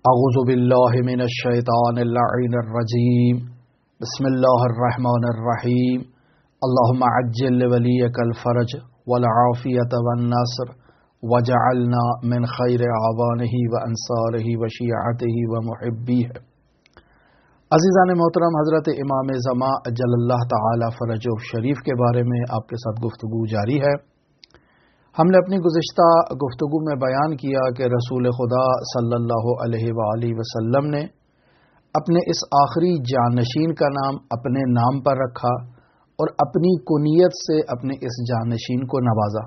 اعوذ باللہ من الشیطان اللعین الرجیم بسم اللہ الرحمن الرحیم اللہم عجل لولیک الفرج والعافیت والنصر وجعلنا من خیر اعوانہ وانصارہ وشیعتہ ومحبیہ۔ عزیزان محترم، حضرت امام زمان اجل اللہ تعالی فرجہ شریف کے بارے میں آپ کے ساتھ گفتگو جاری ہے۔ ہم نے اپنی گزشتہ گفتگو میں بیان کیا کہ رسول خدا صلی اللہ علیہ وآلہ وسلم نے اپنے اس آخری جانشین کا نام اپنے نام پر رکھا اور اپنی کنیت سے اپنے اس جانشین کو نوازا۔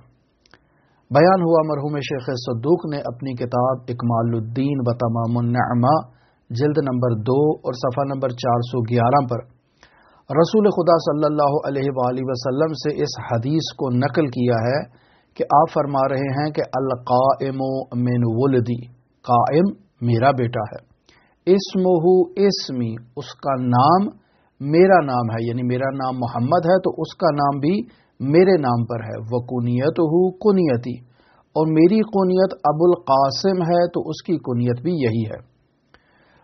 بیان ہوا مرحوم شیخ صدوق نے اپنی کتاب اکمال الدین و تمام النعمہ جلد نمبر 2 اور صفحہ نمبر 411 پر رسول خدا صلی اللہ علیہ وآلہ وسلم سے اس حدیث کو نقل کیا ہے کہ آپ فرما رہے ہیں کہ القائم من ولدی، قائم میرا بیٹا ہے، اسمہ اسمی، اس کا نام میرا نام ہے، یعنی میرا نام محمد ہے تو اس کا نام بھی میرے نام پر ہے، وکنیتہ کنیتی، اور میری کنیت ابو القاسم ہے تو اس کی کنیت بھی یہی ہے۔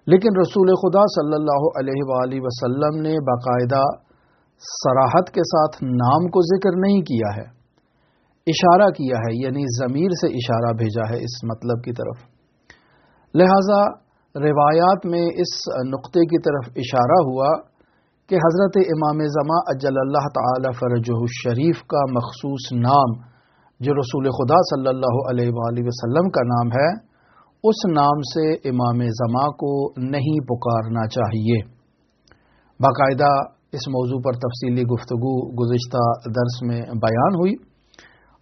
لیکن رسول خدا صلی اللہ علیہ وآلہ وسلم نے باقاعدہ صراحت کے ساتھ نام کو ذکر نہیں کیا ہے، اشارہ کیا ہے، یعنی ضمیر سے اشارہ بھیجا ہے اس مطلب کی طرف۔ لہذا روایات میں اس نقطے کی طرف اشارہ ہوا کہ حضرت امام زمان اجل اللہ تعالی فرجہ الشریف کا مخصوص نام جو رسول خدا صلی اللہ علیہ وآلہ وسلم کا نام ہے، اس نام سے امام زمان کو نہیں پکارنا چاہیے۔ باقاعدہ اس موضوع پر تفصیلی گفتگو گزشتہ درس میں بیان ہوئی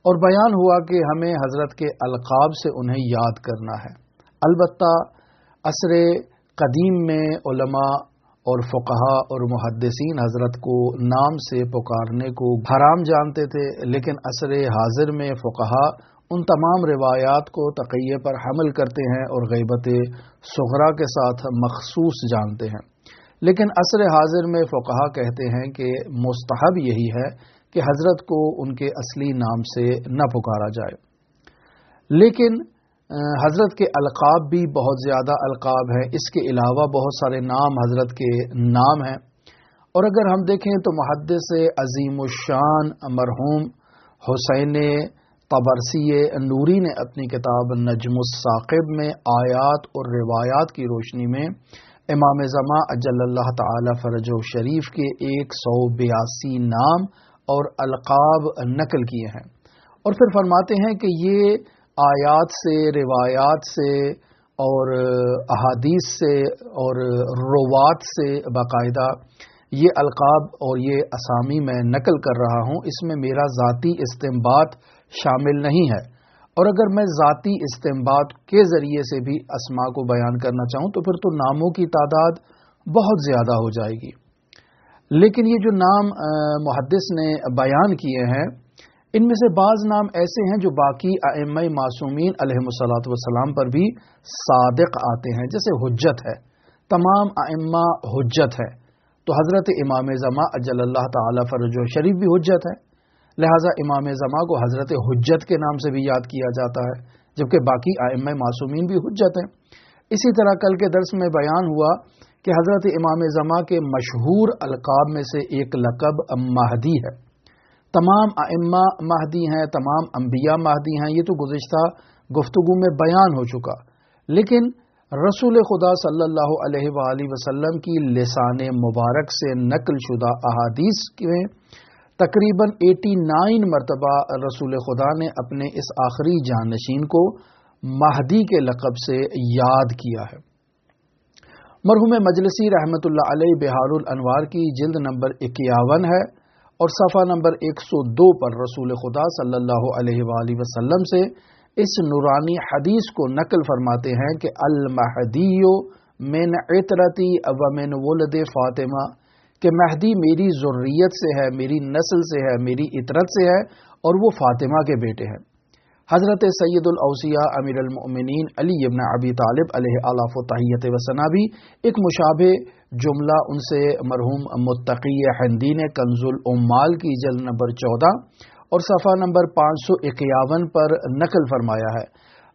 اور بیان ہوا کہ ہمیں حضرت کے القاب سے انہیں یاد کرنا ہے۔ البتہ عصر قدیم میں علماء اور فقہا اور محدثین حضرت کو نام سے پکارنے کو حرام جانتے تھے، لیکن عصر حاضر میں فقہا ان تمام روایات کو تقیہ پر حمل کرتے ہیں اور غیبت صغرا کے ساتھ مخصوص جانتے ہیں۔ لیکن عصر حاضر میں فقہا کہتے ہیں کہ مستحب یہی ہے کہ حضرت کو ان کے اصلی نام سے نہ پکارا جائے۔ لیکن حضرت کے القاب بھی بہت زیادہ القاب ہیں، اس کے علاوہ بہت سارے نام حضرت کے نام ہیں، اور اگر ہم دیکھیں تو محدث عظیم الشان مرحوم حسین طبرسی نوری نے اپنی کتاب نجم الثاقب میں آیات اور روایات کی روشنی میں امام زمان اجل اللہ تعالی فرجہ شریف کے 182 نام اور القاب نقل کیے ہیں، اور پھر فرماتے ہیں کہ یہ آیات سے، روایات سے اور احادیث سے اور روات سے باقاعدہ یہ القاب اور یہ اسامی میں نقل کر رہا ہوں، اس میں میرا ذاتی استنباط شامل نہیں ہے، اور اگر میں ذاتی استنباط کے ذریعے سے بھی اسماء کو بیان کرنا چاہوں تو پھر تو ناموں کی تعداد بہت زیادہ ہو جائے گی۔ لیکن یہ جو نام محدث نے بیان کیے ہیں، ان میں سے بعض نام ایسے ہیں جو باقی ائمہ معصومین علیہم الصلاۃ والسلام پر بھی صادق آتے ہیں، جیسے حجت ہے، تمام ائمہ حجت ہے، تو حضرت امام زمان اجل اللہ تعالی فرجہ شریف بھی حجت ہے، لہٰذا امام زمان کو حضرت حجت کے نام سے بھی یاد کیا جاتا ہے، جبکہ باقی ائمہ معصومین بھی حجت ہیں۔ اسی طرح کل کے درس میں بیان ہوا کہ حضرت امام زمان کے مشہور القاب میں سے ایک لقب مہدی ہے۔ تمام ائمہ مہدی ہیں، تمام انبیاء مہدی ہیں، یہ تو گزشتہ گفتگو میں بیان ہو چکا، لیکن رسول خدا صلی اللہ علیہ وآلہ وسلم کی لسان مبارک سے نقل شدہ احادیث میں تقریباً 89 مرتبہ رسول خدا نے اپنے اس آخری جانشین کو مہدی کے لقب سے یاد کیا ہے۔ مرحوم مجلسی رحمۃ اللہ علیہ بہار الانوار کی جلد نمبر 51 ہے اور صفحہ نمبر 102 پر رسول خدا صلی اللہ علیہ وآلہ وسلم سے اس نورانی حدیث کو نقل فرماتے ہیں کہ المہدی من عطرتی و من ولد فاطمہ، کہ مہدی میری ذریت سے ہے، میری نسل سے ہے، میری عطرت سے ہے، اور وہ فاطمہ کے بیٹے ہیں۔ حضرت سید الاوصیاء امیر المؤمنین علی ابن ابی طالب علیہ آلاف و تحیت و ثنا بھی ایک مشابہ جملہ ان سے مرحوم متقی ہندی نے کنز العمال کی جلد نمبر 14 اور صفحہ نمبر 551 پر نقل فرمایا ہے۔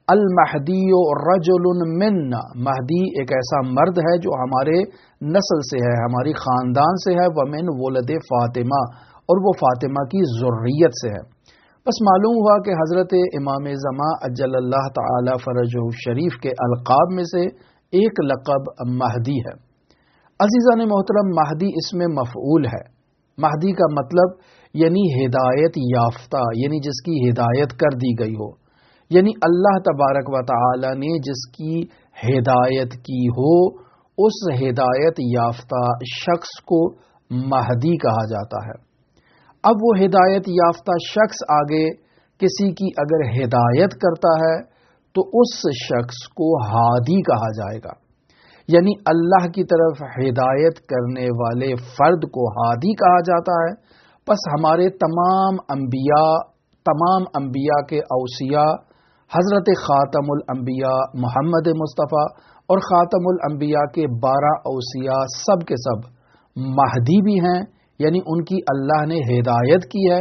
المہدی رجل منا، مہدی ایک ایسا مرد ہے جو ہمارے نسل سے ہے، ہماری خاندان سے ہے، ومن ولد فاطمہ، اور وہ فاطمہ کی ذریت سے ہے۔ بس معلوم ہوا کہ حضرت امام زمان اجل اللہ تعالی فرجہ شریف کے القاب میں سے ایک لقب مہدی ہے۔ عزیزان محترم، مہدی اس میں مفعول ہے۔ مہدی کا مطلب یعنی ہدایت یافتہ، یعنی جس کی ہدایت کر دی گئی ہو، یعنی اللہ تبارک و تعالی نے جس کی ہدایت کی ہو، اس ہدایت یافتہ شخص کو مہدی کہا جاتا ہے۔ اب وہ ہدایت یافتہ شخص آگے کسی کی اگر ہدایت کرتا ہے تو اس شخص کو ہادی کہا جائے گا، یعنی اللہ کی طرف ہدایت کرنے والے فرد کو ہادی کہا جاتا ہے۔ پس ہمارے تمام انبیاء کے اوصیاء حضرت خاتم الانبیاء محمد مصطفیٰ اور خاتم الانبیاء کے 12 اوصیاء سب کے سب مہدی بھی ہیں، یعنی ان کی اللہ نے ہدایت کی ہے،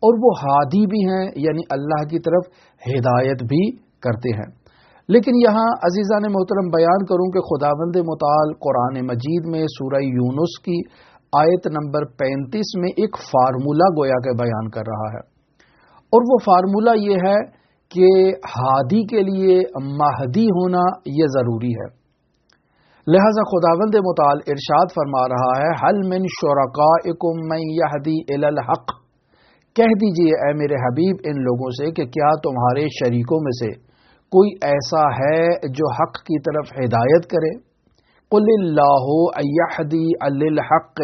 اور وہ ہادی بھی ہیں، یعنی اللہ کی طرف ہدایت بھی کرتے ہیں۔ لیکن یہاں عزیزان محترم بیان کروں کہ خداوند متعال قرآن مجید میں سورہ یونس کی آیت نمبر 35 میں ایک فارمولہ گویا کہ بیان کر رہا ہے، اور وہ فارمولہ یہ ہے کہ ہادی کے لیے مہدی ہونا یہ ضروری ہے۔ لہذا خداوند متعال ارشاد فرما رہا ہے، حل من شرکائکم من یہدی الی الحق، کہہ دیجئے اے میرے حبیب ان لوگوں سے کہ کیا تمہارے شریکوں میں سے کوئی ایسا ہے جو حق کی طرف ہدایت کرے؟ قل اللہ یہدی الی الحق،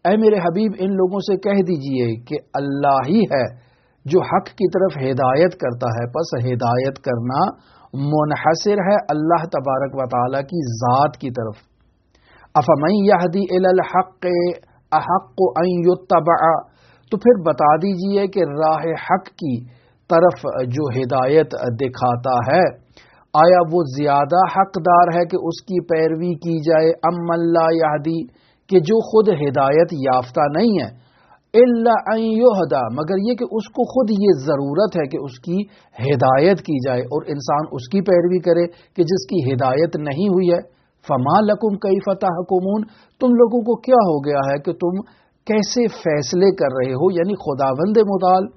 اے میرے حبیب ان لوگوں سے کہہ دیجئے کہ اللہ ہی ہے جو حق کی طرف ہدایت کرتا ہے۔ پس ہدایت کرنا منحصر ہے اللہ تبارک و تعالی کی ذات کی طرف۔ افمن یہدی الی الحق احق ان یتبع، تو پھر بتا دیجئے کہ راہ حق کی طرف جو ہدایت دکھاتا ہے، آیا وہ زیادہ حقدار ہے کہ اس کی پیروی کی جائے، ام من لا یہدی، کہ جو خود ہدایت یافتہ نہیں ہے، الا ان یہدی، مگر یہ کہ اس کو خود یہ ضرورت ہے کہ اس کی ہدایت کی جائے اور انسان اس کی پیروی کرے کہ جس کی ہدایت نہیں ہوئی ہے۔ فما لکم کیف تحکمون، تم لوگوں کو کیا ہو گیا ہے کہ تم کیسے فیصلے کر رہے ہو؟ یعنی خداوند متعال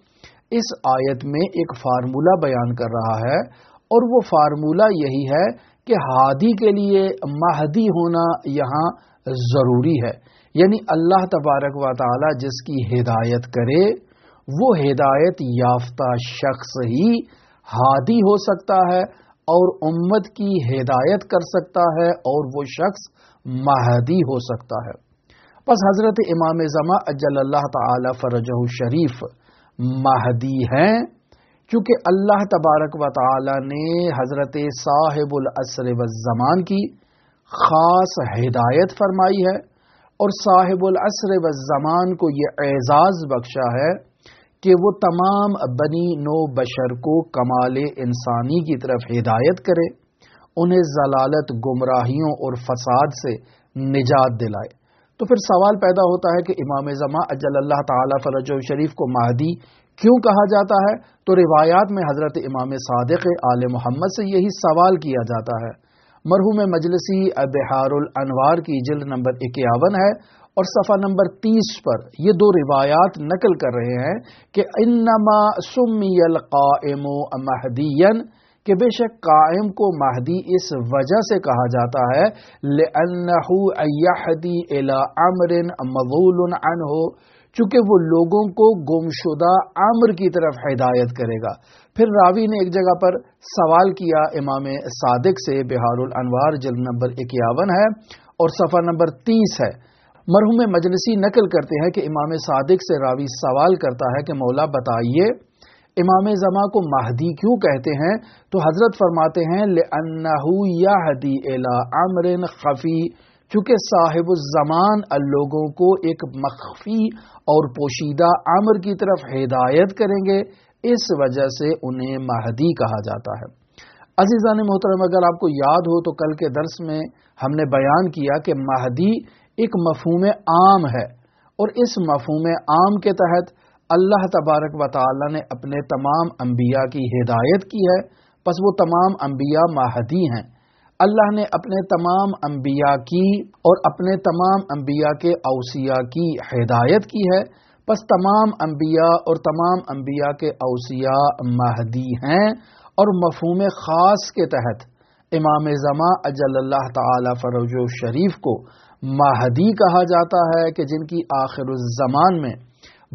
اس آیت میں ایک فارمولہ بیان کر رہا ہے، اور وہ فارمولہ یہی ہے کہ ہادی کے لیے مہدی ہونا یہاں ضروری ہے، یعنی اللہ تبارک و تعالی جس کی ہدایت کرے وہ ہدایت یافتہ شخص ہی ہادی ہو سکتا ہے اور امت کی ہدایت کر سکتا ہے، اور وہ شخص مہدی ہو سکتا ہے۔ پس حضرت امام زمان اجل اللہ تعالی فرجہ شریف مہدی ہیں، کیونکہ اللہ تبارک و تعالی نے حضرت صاحب العصر والزمان کی خاص ہدایت فرمائی ہے، اور صاحب العصر والزمان کو یہ اعزاز بخشا ہے کہ وہ تمام بنی نو بشر کو کمال انسانی کی طرف ہدایت کرے، انہیں ضلالت، گمراہیوں اور فساد سے نجات دلائے۔ تو پھر سوال پیدا ہوتا ہے کہ امام زمان اجل اللہ تعالی فرجہ شریف کو مہدی کیوں کہا جاتا ہے؟ تو روایات میں حضرت امام صادق آل محمد سے یہی سوال کیا جاتا ہے۔ مرحوم مجلسی بحار الانوار کی جلد نمبر 51 ہے، اور صفحہ نمبر 30 پر یہ دو روایات نقل کر رہے ہیں کہ انما سمی القائم مہدیا، کہ بے شک قائم کو مہدی اس وجہ سے کہا جاتا ہے لأنہ یہدی الی امر مضول عنہ، چونکہ وہ لوگوں کو گمشدہ امر کی طرف ہدایت کرے گا۔ پھر راوی نے ایک جگہ پر سوال کیا امام صادق سے، بحار الانوار جلد نمبر 51 ہے اور صفحہ نمبر 30 ہے۔ مرحوم مجلسی نقل کرتے ہیں کہ امام صادق سے راوی سوال کرتا ہے کہ مولا بتائیے امام زمان کو مہدی کیوں کہتے ہیں؟ تو حضرت فرماتے ہیں لأنہ یہدی الی امر خفی، چونکہ صاحب الزمان لوگوں کو ایک مخفی اور پوشیدہ امر کی طرف ہدایت کریں گے، اس وجہ سے انہیں مہدی کہا جاتا ہے۔ عزیزان محترم، اگر آپ کو یاد ہو تو کل کے درس میں ہم نے بیان کیا کہ مہدی ایک مفہوم عام ہے، اور اس مفہوم عام کے تحت اللہ تبارک و تعالی نے اپنے تمام انبیاء کی ہدایت کی ہے، پس وہ تمام انبیاء مہدی ہیں۔ اللہ نے اپنے تمام انبیاء کی اور اپنے تمام انبیاء کے اوصیاء کی ہدایت کی ہے، پس تمام انبیاء اور تمام انبیاء کے اوصیاء مہدی ہیں، اور مفہوم خاص کے تحت امام زمان اجل اللہ تعالی فرجہ شریف کو مہدی کہا جاتا ہے کہ جن کی آخر الزمان میں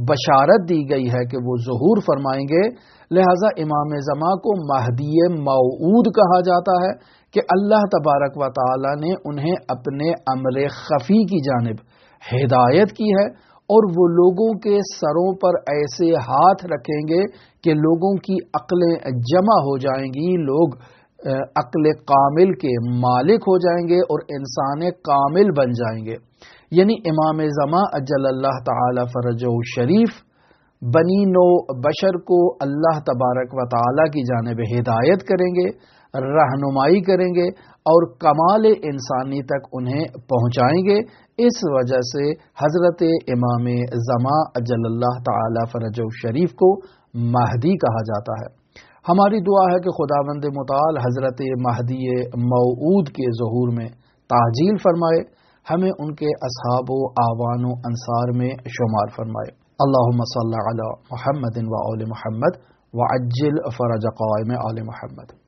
بشارت دی گئی ہے کہ وہ ظہور فرمائیں گے، لہذا امام زمان کو مہدی موعود کہا جاتا ہے کہ اللہ تبارک و تعالی نے انہیں اپنے امر خفی کی جانب ہدایت کی ہے، اور وہ لوگوں کے سروں پر ایسے ہاتھ رکھیں گے کہ لوگوں کی عقلیں جمع ہو جائیں گی، لوگ عقل کامل کے مالک ہو جائیں گے اور انسان کامل بن جائیں گے۔ یعنی امام زمان اجل اللہ تعالی فرجہ شریف بنی نو بشر کو اللہ تبارک و تعالی کی جانب ہدایت کریں گے، رہنمائی کریں گے اور کمال انسانی تک انہیں پہنچائیں گے۔ اس وجہ سے حضرت امام زمان اجل اللہ تعالی فرجہ شریف کو مہدی کہا جاتا ہے۔ ہماری دعا ہے کہ خداوند متعال حضرت مہدی موعود کے ظہور میں تعجیل فرمائے، ہمیں ان کے اصحاب و اعوان و انصار میں شمار فرمائے۔ اللہم صل علی محمد و آل محمد وعجل فرج قوائم آل محمد۔